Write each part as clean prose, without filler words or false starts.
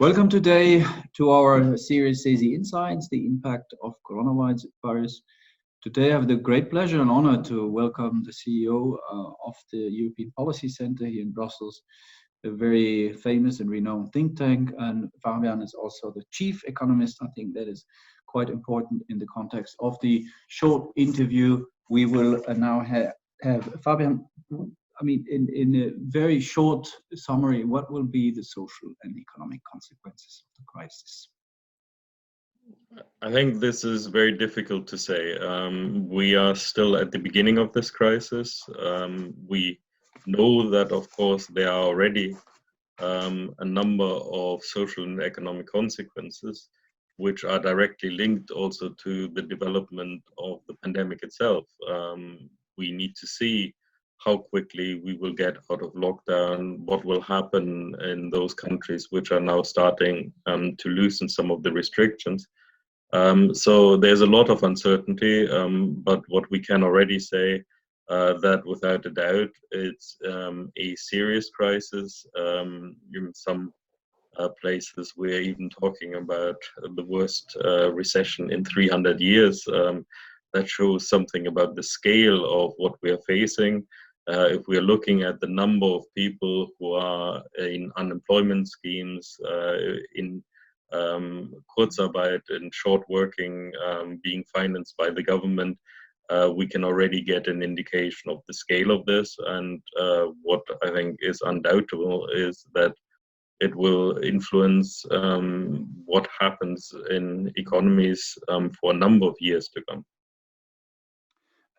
Welcome today to our series CESI Insights, the impact of coronavirus. Today I have the great pleasure and honor to welcome the CEO of the European Policy Center here in Brussels, a very famous and renowned think tank. And Fabian is also the chief economist. I think that is quite important in the context of the short interview we will now have. Fabian, in a very short summary, what will be the social and economic consequences of the crisis? I think this is very difficult to say. We are still at the beginning of this crisis. We know that, of course, there are already a number of social and economic consequences, which are directly linked also to the development of the pandemic itself. We need to see how quickly we will get out of lockdown, what will happen in those countries which are now starting to loosen some of the restrictions. So there's a lot of uncertainty, but what we can already say that without a doubt it's a serious crisis. In some places we're even talking about the worst recession in 300 years. That shows something about the scale of what we are facing. If we are looking at the number of people who are in unemployment schemes, in Kurzarbeit and short working being financed by the government, we can already get an indication of the scale of this. And what I think is undoubtable is that it will influence what happens in economies for a number of years to come.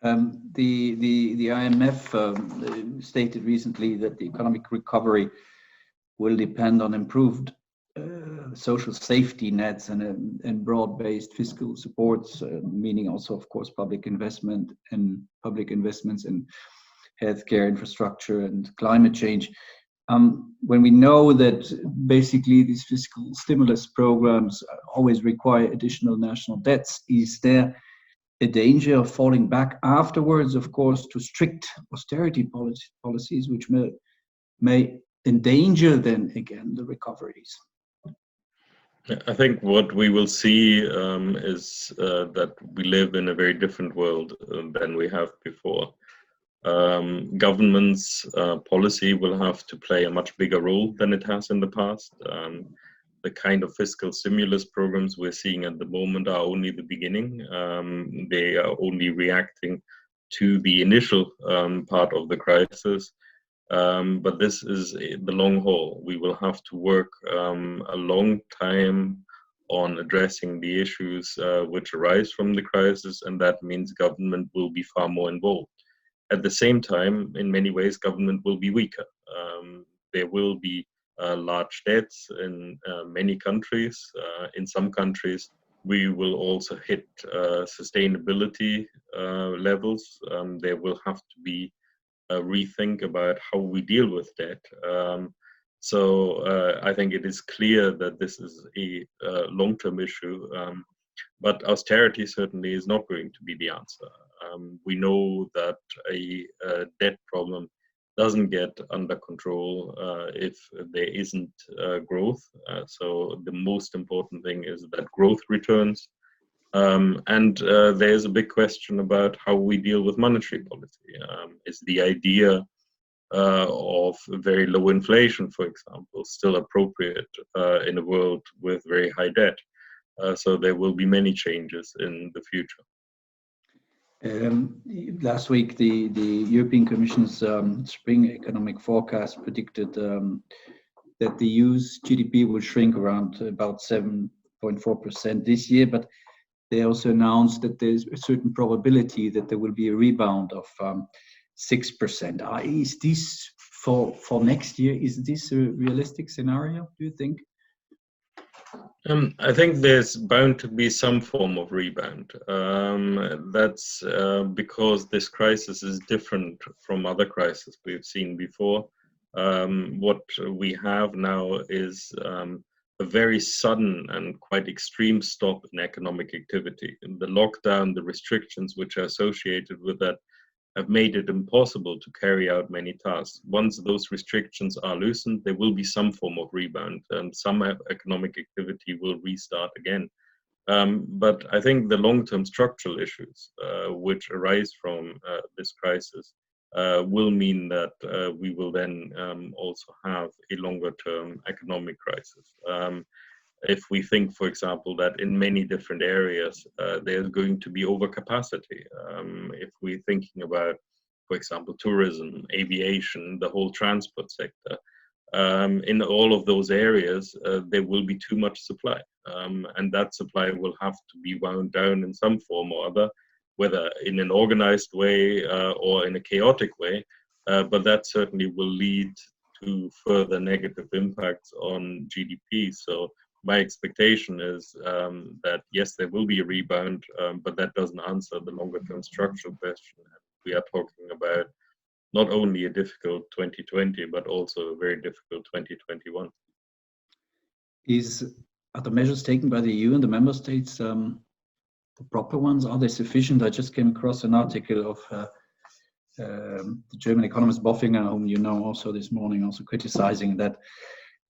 The IMF stated recently that the economic recovery will depend on improved social safety nets and broad-based fiscal supports, meaning also, of course, public investments in healthcare infrastructure and climate change. When we know that basically these fiscal stimulus programs always require additional national debts, is there a danger of falling back afterwards, of course, to strict austerity policies, which may endanger then again the recoveries? I think what we will see is that we live in a very different world than we have before. Government's policy will have to play a much bigger role than it has in the past. The kind of fiscal stimulus programs we're seeing at the moment are only the beginning. They are only reacting to the initial part of the crisis. But this is the long haul. We will have to work a long time on addressing the issues which arise from the crisis, and that means government will be far more involved. At the same time, in many ways, government will be weaker. There will be large debts in many countries. In some countries, we will also hit sustainability levels. There will have to be a rethink about how we deal with debt. So I think it is clear that this is a long-term issue, but austerity certainly is not going to be the answer. We know that a debt problem doesn't get under control if there isn't growth. So the most important thing is that growth returns. And there's a big question about how we deal with monetary policy. Is the idea of very low inflation, for example, still appropriate in a world with very high debt? So there will be many changes in the future. Last week, the European Commission's spring economic forecast predicted that the EU's GDP will shrink around about 7.4% this year, but they also announced that there's a certain probability that there will be a rebound of 6%. Is this for next year? Is this a realistic scenario, do you think? I think there's bound to be some form of rebound. That's because this crisis is different from other crises we've seen before. What we have now is a very sudden and quite extreme stop in economic activity. The lockdown, the restrictions which are associated with that, have made it impossible to carry out many tasks. Once those restrictions are loosened, there will be some form of rebound and some economic activity will restart again. But I think the long-term structural issues which arise from this crisis will mean that we will then also have a longer-term economic crisis. If we think, for example, that in many different areas there's going to be overcapacity. If we're thinking about, for example, tourism, aviation, the whole transport sector, in all of those areas, there will be too much supply. And that supply will have to be wound down in some form or other, whether in an organized way or in a chaotic way. But that certainly will lead to further negative impacts on GDP. So my expectation is that yes, there will be a rebound, but that doesn't answer the longer term structural question. We are talking about not only a difficult 2020, but also a very difficult 2021. Are the measures taken by the EU and the member states the proper ones? Are they sufficient? I just came across an article of the German economist Boffinger, whom you know also this morning, also criticizing that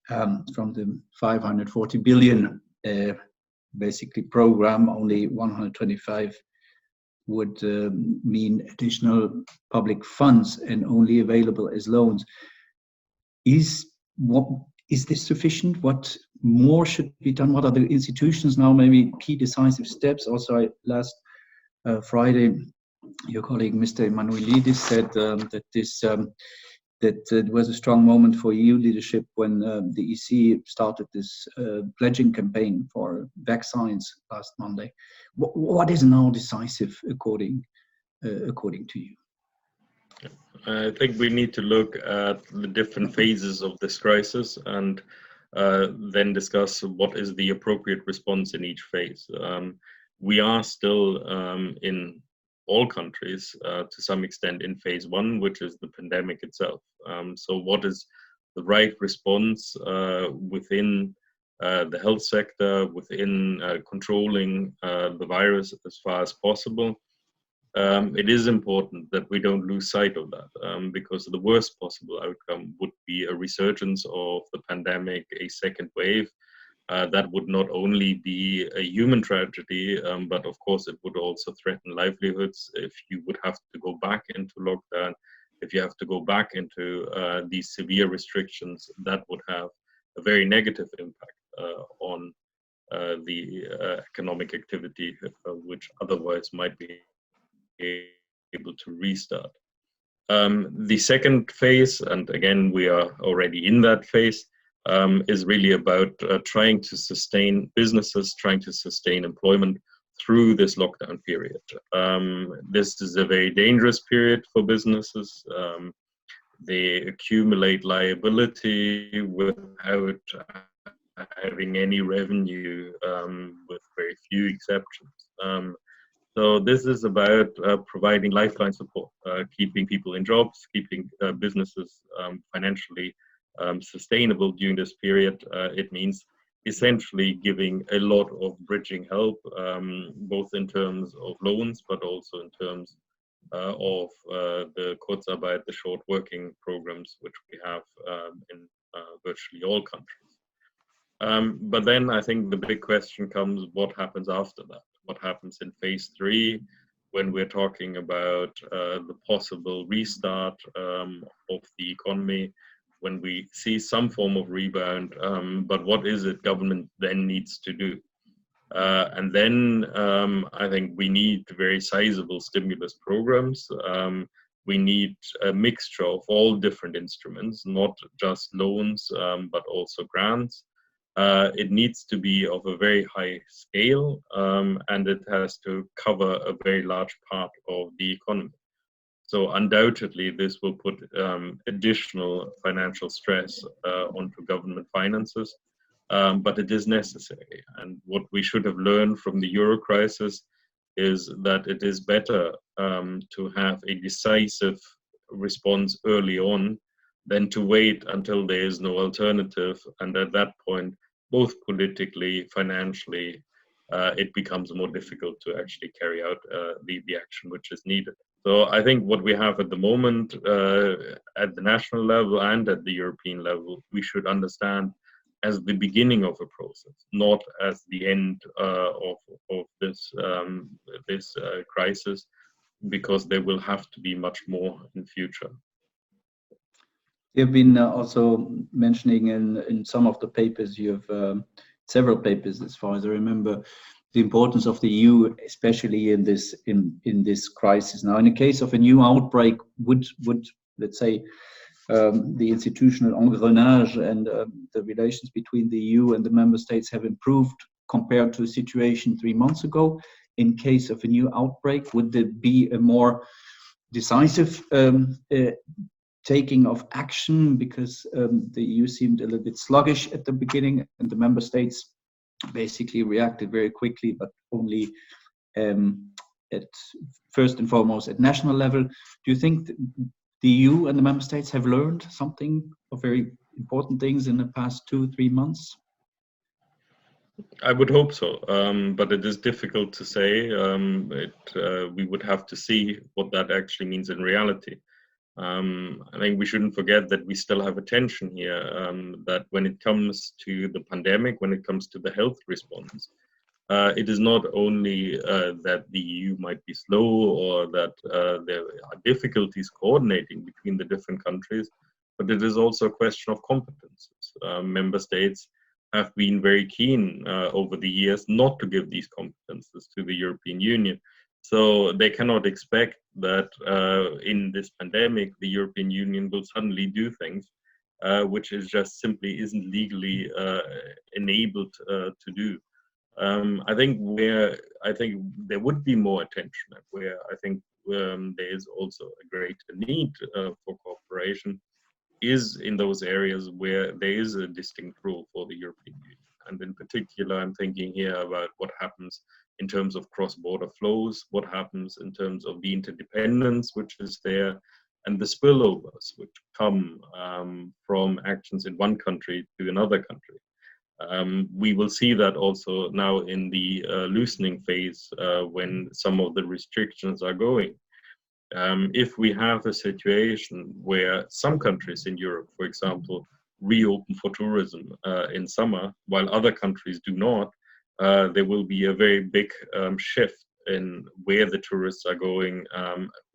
from the 540 billion basically program, only 125 would mean additional public funds and only available as loans. Is this sufficient? What more should be done? What are the institutions now, maybe key decisive steps? Also, last Friday, your colleague Mr. Emanuelidis said that it was a strong moment for EU leadership when the EC started this pledging campaign for vaccines last Monday. What is now decisive according to you? I think we need to look at the different phases of this crisis and then discuss what is the appropriate response in each phase. We are still in all countries to some extent in phase one, which is the pandemic itself. So what is the right response within the health sector, within controlling the virus as far as possible? It is important that we don't lose sight of that, because the worst possible outcome would be a resurgence of the pandemic, a second wave. That would not only be a human tragedy, but of course it would also threaten livelihoods. If you would have to go back into lockdown, if you have to go back into these severe restrictions, that would have a very negative impact on the economic activity, which otherwise might be able to restart. The second phase, and again we are already in that phase, is really about trying to sustain businesses, trying to sustain employment through this lockdown period. This is a very dangerous period for businesses. They accumulate liability without having any revenue, with very few exceptions. So this is about providing lifeline support, keeping people in jobs, keeping businesses financially sustainable during this period. It means essentially giving a lot of bridging help, both in terms of loans, but also in terms of the Kurzarbeit, the short working programs, which we have in virtually all countries. But then I think the big question comes, what happens after that? What happens in phase three, when we're talking about the possible restart of the economy, when we see some form of rebound, but what is it government then needs to do? And then I think we need very sizable stimulus programs. We need a mixture of all different instruments, not just loans, but also grants. It needs to be of a very high scale, and it has to cover a very large part of the economy. So undoubtedly, this will put additional financial stress onto government finances, but it is necessary. And what we should have learned from the Euro crisis is that it is better to have a decisive response early on than to wait until there is no alternative. And at that point, both politically, financially, it becomes more difficult to actually carry out the action which is needed. So I think what we have at the moment at the national level and at the European level, we should understand as the beginning of a process, not as the end of this crisis, because there will have to be much more in future. You've been also mentioning in some of the papers, you have several papers, as far as I remember, the importance of the EU, especially in this crisis. Now, in the case of a new outbreak, would let's say the institutional engrenage and the relations between the EU and the member states have improved compared to a situation 3 months ago? In case of a new outbreak, would there be a more decisive taking of action, because the EU seemed a little bit sluggish at the beginning, and the member states basically reacted very quickly, but only at first and foremost at national level. Do you think the EU and the member states have learned something of very important things in the past 2-3 months? I would hope so, but it is difficult to say. We would have to see what that actually means in reality. I think we shouldn't forget that we still have a tension here, that when it comes to the pandemic, when it comes to the health response, it is not only that the EU might be slow or that there are difficulties coordinating between the different countries, but it is also a question of competences. Member states have been very keen over the years not to give these competences to the European Union. So they cannot expect that in this pandemic, the European Union will suddenly do things which is just simply isn't legally enabled to do. I think there would be more attention, where I think there is also a greater need for cooperation, is in those areas where there is a distinct role for the European Union. And in particular, I'm thinking here about what happens in terms of cross-border flows, what happens in terms of the interdependence which is there, and the spillovers which come from actions in one country to another country. We will see that also now in the loosening phase when some of the restrictions are going. If we have a situation where some countries in Europe, for example, reopen for tourism in summer, while other countries do not, there will be a very big shift in where the tourists are going,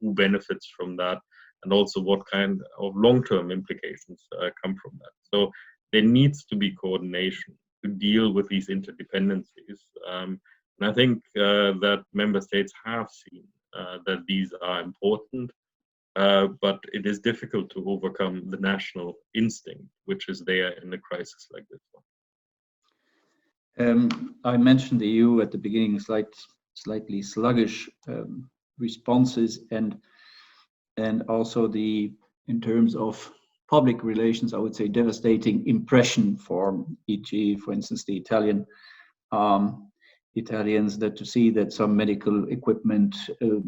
who benefits from that, and also what kind of long-term implications come from that. So there needs to be coordination to deal with these interdependencies. And I think that member states have seen that these are important, but it is difficult to overcome the national instinct, which is there in a crisis like this one. I mentioned the EU at the beginning, slightly sluggish responses, and also in terms of public relations, I would say devastating impression for, e.g., for instance, the Italians, that to see that some medical equipment,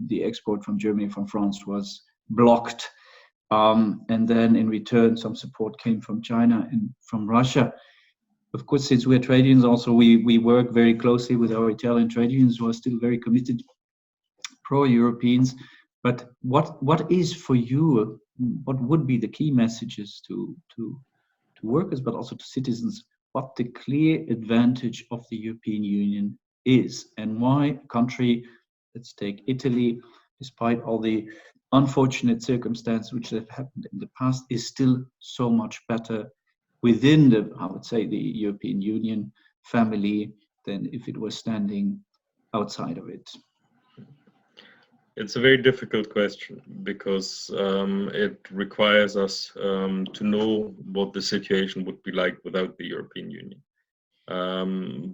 the export from Germany, from France, was blocked, and then in return some support came from China and from Russia. Of course, since we're trade unions, also we work very closely with our Italian trade unions, who are still very committed pro-Europeans. But what is for you, what would be the key messages to workers, but also to citizens, what the clear advantage of the European Union is, and why a country, let's take Italy, despite all the unfortunate circumstances which have happened in the past, is still so much better within the, I would say, the European Union family than if it was standing outside of it? It's a very difficult question, because it requires us to know what the situation would be like without the European Union.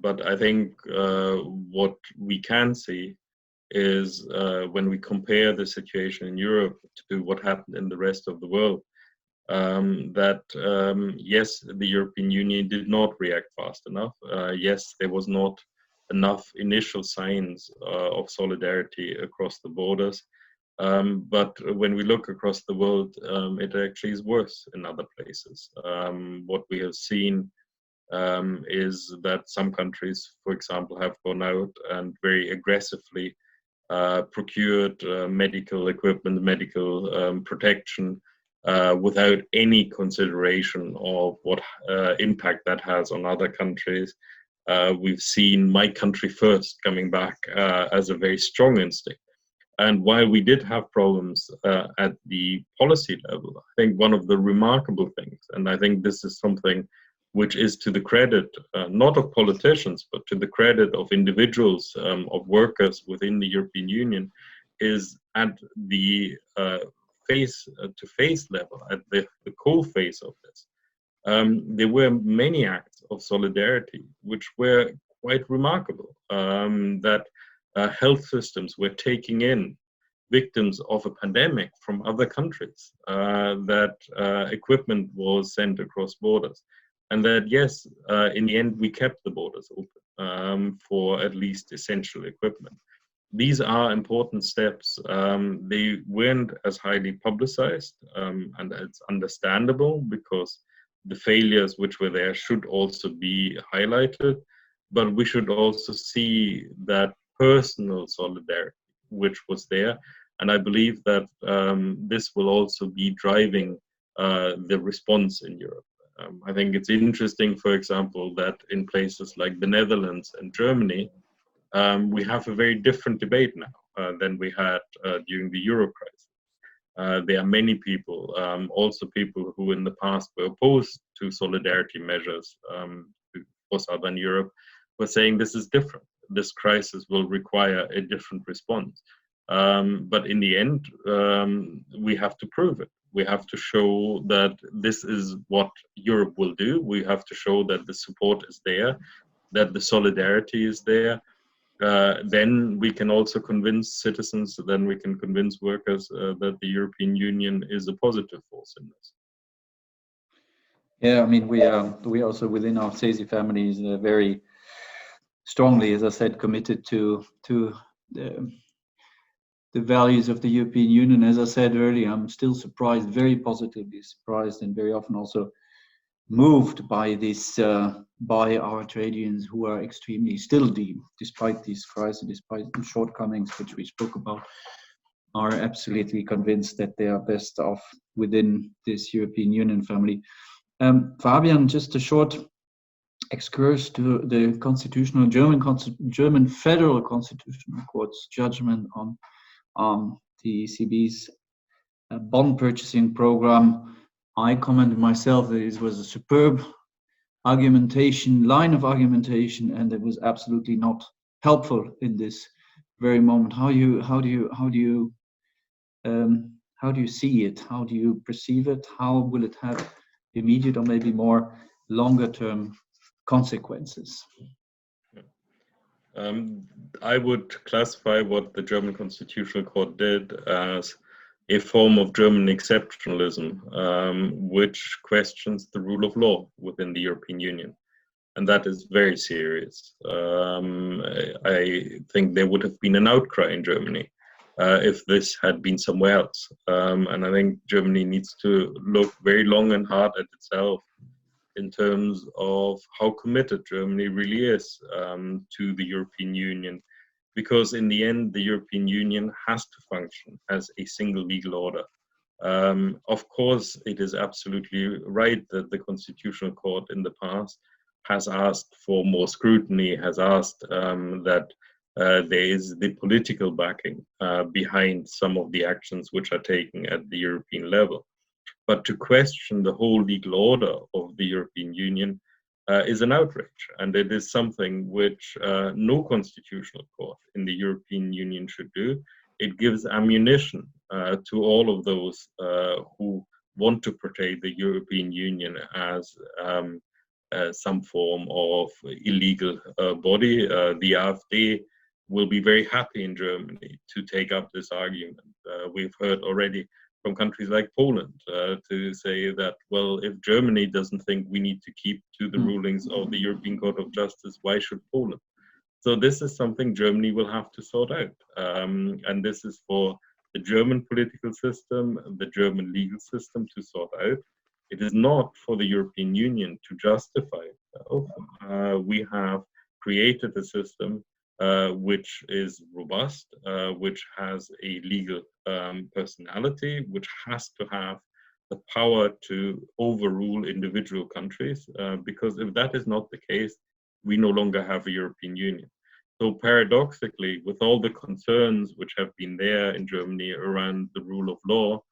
But I think what we can see is when we compare the situation in Europe to what happened in the rest of the world, that yes, the European Union did not react fast enough. Yes, there was not enough initial signs of solidarity across the borders. But when we look across the world, it actually is worse in other places. What we have seen is that some countries, for example, have gone out and very aggressively procured medical equipment, medical protection, without any consideration of what impact that has on other countries. We've seen my country first coming back as a very strong instinct. And while we did have problems at the policy level, I think one of the remarkable things, and I think this is something which is to the credit not of politicians, but to the credit of individuals, of workers within the European Union, is at the face-to-face level, at the core phase of this. There were many acts of solidarity which were quite remarkable, that health systems were taking in victims of a pandemic from other countries, that equipment was sent across borders, and that, yes, in the end, we kept the borders open for at least essential equipment. These are important steps. They weren't as highly publicized, and it's understandable because the failures which were there should also be highlighted, but we should also see that personal solidarity which was there, and I believe that this will also be driving the response in Europe. I think it's interesting, for example, that in places like the Netherlands and Germany, we have a very different debate now than we had during the Euro crisis. There are many people, also people who in the past were opposed to solidarity measures for Southern Europe, were saying this is different. This crisis will require a different response. But in the end, we have to prove it. We have to show that this is what Europe will do. We have to show that the support is there, that the solidarity is there. Then we can also convince citizens, then we can convince workers that the European Union is a positive force in this. Yeah, I mean, we also within our CESI family is very strongly, as I said, committed to the values of the European Union. As I said earlier, I'm still surprised, very positively surprised, and very often also moved by this, by our trade unions who are extremely still deep, despite this crisis, despite the shortcomings which we spoke about, are absolutely convinced that they are best off within this European Union family. Fabian, just a short excursus to the constitutional German Federal Constitutional Court's judgment on the ECB's bond purchasing program. I commented myself that it was a superb line of argumentation, and it was absolutely not helpful in this very moment. How do you see it? How do you perceive it? How will it have immediate or maybe more longer term consequences? I would classify what the German Constitutional Court did as a form of German exceptionalism, which questions the rule of law within the European Union. And that is very serious. I think there would have been an outcry in Germany if this had been somewhere else. And I think Germany needs to look very long and hard at itself in terms of how committed Germany really is to the European Union. Because in the end, the European Union has to function as a single legal order. Of course, it is absolutely right that the Constitutional Court in the past has asked for more scrutiny, has asked that there is the political backing behind some of the actions which are taken at the European level. But to question the whole legal order of the European Union is an outrage, and it is something which no constitutional court in the European Union should do. It gives ammunition to all of those who want to portray the European Union as some form of illegal body. The AfD will be very happy in Germany to take up this argument. We've heard already from countries like Poland to say that, well, if Germany doesn't think we need to keep to the rulings of the European Court of Justice, why should Poland? So this is something Germany will have to sort out. And this is for the German political system, the German legal system to sort out. It is not for the European Union to justify itself. We have created a system which is robust, which has a legal personality, which has to have the power to overrule individual countries, because if that is not the case, we no longer have a European Union. So paradoxically, with all the concerns which have been there in Germany around the rule of law,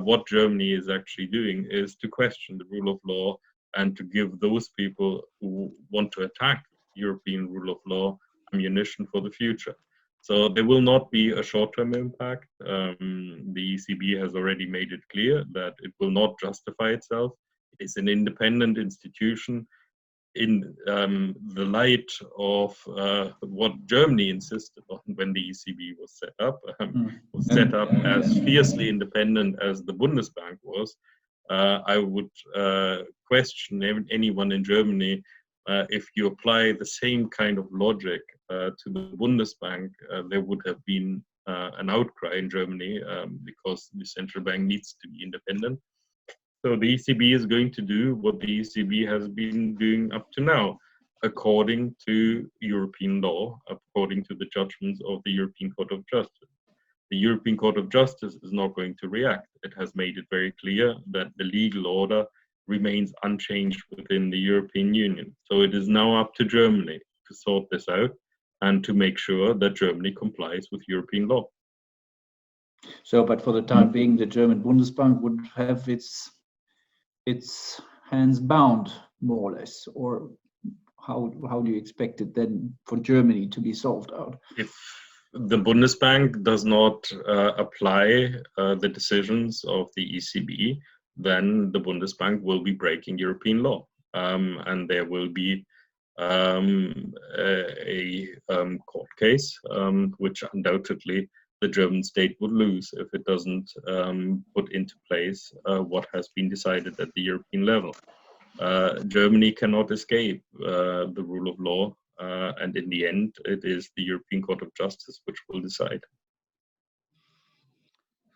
what Germany is actually doing is to question the rule of law and to give those people who want to attack European rule of law ammunition for the future. So there will not be a short-term impact. The ECB has already made it clear that it will not justify itself. It is an independent institution in the light of what Germany insisted on when the ECB was set up. Was set up as fiercely independent as the Bundesbank was. I would question anyone in Germany if you apply the same kind of logic to the Bundesbank. There would have been an outcry in Germany because the central bank needs to be independent. So the ECB is going to do what the ECB has been doing up to now, according to European law, according to the judgments of the European Court of Justice. The European Court of Justice is not going to react. It has made it very clear that the legal order remains unchanged within the European Union. So it is now up to Germany to sort this out and to make sure that Germany complies with European law. So, but for the time being, the German Bundesbank would have its hands bound, more or less, or how do you expect it then for Germany to be solved out? If the Bundesbank does not apply the decisions of the ECB, then the Bundesbank will be breaking European law, and there will be a court case, which undoubtedly the German state would lose if it doesn't put into place what has been decided at the European level. Germany cannot escape the rule of law, and in the end, it is the European Court of Justice which will decide.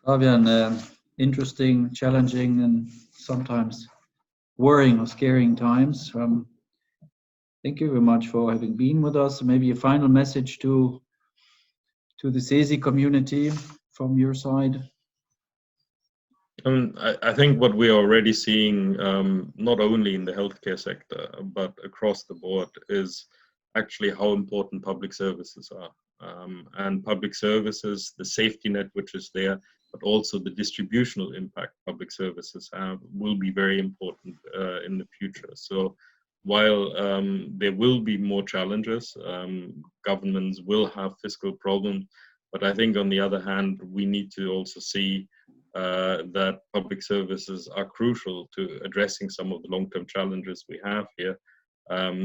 Fabian, interesting, challenging, and sometimes worrying or scaring times. Thank you very much for having been with us. Maybe a final message to the CESI community from your side? I think what we are already seeing, not only in the healthcare sector, but across the board, is actually how important public services are. And public services, the safety net which is there, but also the distributional impact public services have, will be very important in the future. So while there will be more challenges, governments will have fiscal problems, but I think on the other hand, we need to also see that public services are crucial to addressing some of the long-term challenges we have here.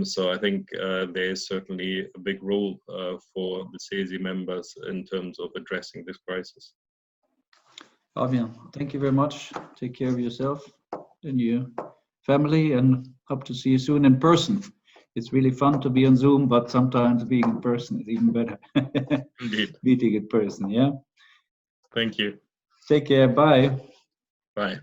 So I think there is certainly a big role for the CESI members in terms of addressing this crisis. Fabian, thank you very much. Take care of yourself and your family, and hope to see you soon in person. It's really fun to be on Zoom, but sometimes being in person is even better. Indeed. Meeting in person, yeah? Thank you. Take care. Bye. Bye.